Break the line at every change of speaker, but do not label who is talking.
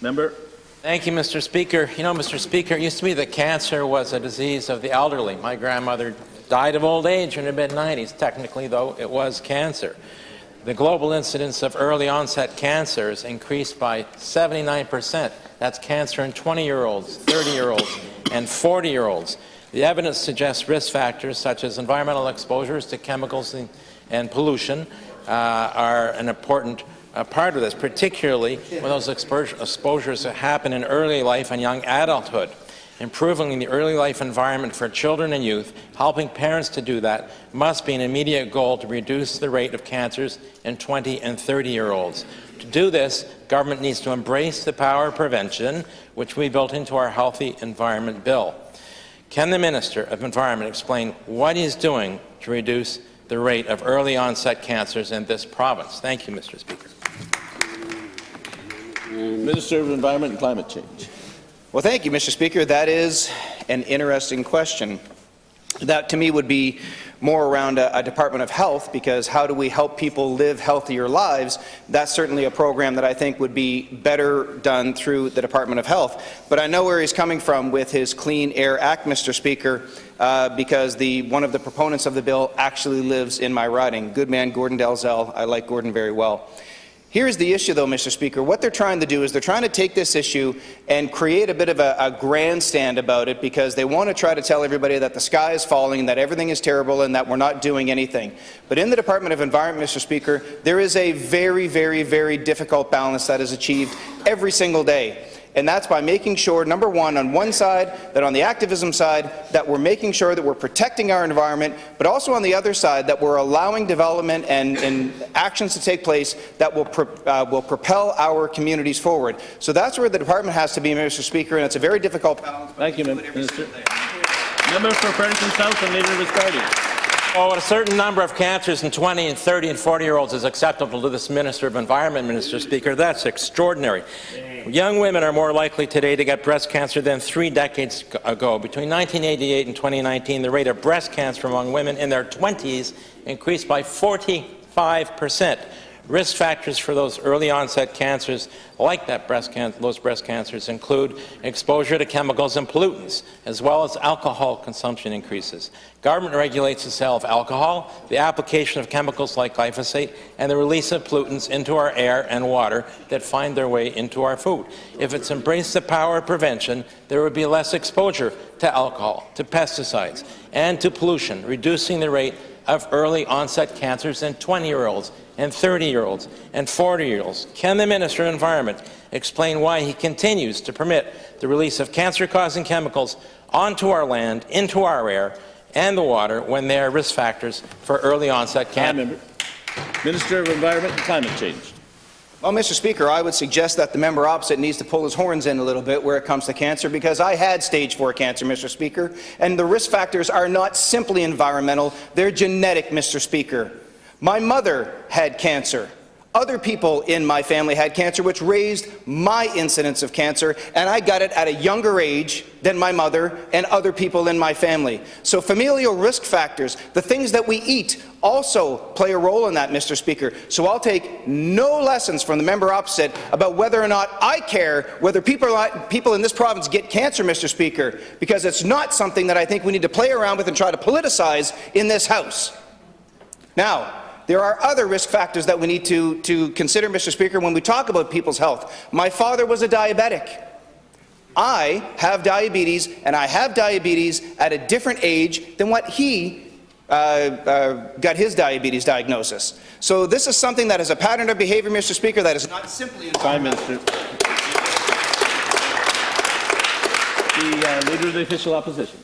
Member.
Thank you, Mr. Speaker. You know, Mr. Speaker, it used to be that cancer was a disease of the elderly. My grandmother died of old age in her mid-90s. Technically, though, it was cancer. The global incidence of early onset cancers increased by 79%. That's cancer in 20-year-olds, 30-year-olds, and 40-year-olds. The evidence suggests risk factors such as environmental exposures to chemicals and pollution are an important part of this, particularly when those exposures happen in early life and young adulthood. Improving the early life environment for children and youth, helping parents to do that, must be an immediate goal to reduce the rate of cancers in 20- and 30-year-olds. To do this, government needs to embrace the power of prevention, which we built into our Healthy Environment Bill. Can the Minister of Environment explain what he is doing to reduce the rate of early onset cancers in this province? Thank you, Mr. Speaker.
Minister of Environment and Climate Change.
Well, thank you, Mr. Speaker. That is an interesting question. That, to me, would be more around a Department of Health, because how do we help people live healthier lives? That's certainly a program that I think would be better done through the Department of Health. But I know where he's coming from with his Clean Air Act, Mr. Speaker, because one of the proponents of the bill actually lives in my riding. Good man, Gordon Dalzell. I like Gordon very well. Here's the issue, though, Mr. Speaker. What they're trying to do is they're trying to take this issue and create a bit of a grandstand about it, because they want to try to tell everybody that the sky is falling, that everything is terrible, and that we're not doing anything. But in the Department of Environment, Mr. Speaker, there is a very, very, very difficult balance that is achieved every single day. And that's by making sure, number one, on one side, that on the activism side, that we're making sure that we're protecting our environment, but also on the other side, that we're allowing development and actions to take place that will propel our communities forward. So that's where the department has to be, Mr. Speaker, and it's a very difficult balance.
Thank you, Minister. Member for Fredericton-South and Leader of his party.
Oh, a certain number of cancers in 20 and 30 and 40-year-olds is acceptable to this Minister of Environment, Mr. Speaker. That's extraordinary. Young women are more likely today to get breast cancer than 3 decades ago. Between 1988 and 2019, the rate of breast cancer among women in their 20s increased by 45%. Risk factors for those early onset cancers, like those breast cancers, include exposure to chemicals and pollutants, as well as alcohol consumption increases. Government regulates the sale of alcohol, the application of chemicals like glyphosate, and the release of pollutants into our air and water that find their way into our food. If it's embraced the power of prevention, there would be less exposure to alcohol, to pesticides, and to pollution, reducing the rate of early onset cancers in 20-year-olds and 30-year-olds and 40-year-olds. Can the Minister of Environment explain why he continues to permit the release of cancer-causing chemicals onto our land, into our air and the water when they are risk factors for early onset cancer?
Minister of Environment and Climate Change.
Well, Mr. Speaker, I would suggest that the member opposite needs to pull his horns in a little bit where it comes to cancer, because I had stage 4 cancer, Mr. Speaker, and the risk factors are not simply environmental, they're genetic, Mr. Speaker. My mother had cancer. Other people in my family had cancer, which raised my incidence of cancer, and I got it at a younger age than my mother and other people in my family. So familial risk factors, the things that we eat, also play a role in that, Mr. Speaker. So I'll take no lessons from the member opposite about whether or not I care whether people in this province get cancer, Mr. Speaker, because it's not something that I think we need to play around with and try to politicize in this House. Now, there are other risk factors that we need to consider, Mr. Speaker, when we talk about people's health. My father was a diabetic. I have diabetes, and I have diabetes at a different age than what he got his diabetes diagnosis. So this is something that is a pattern of behavior, Mr. Speaker, that is not simply
Prime Minister. The Leader of the Official Opposition.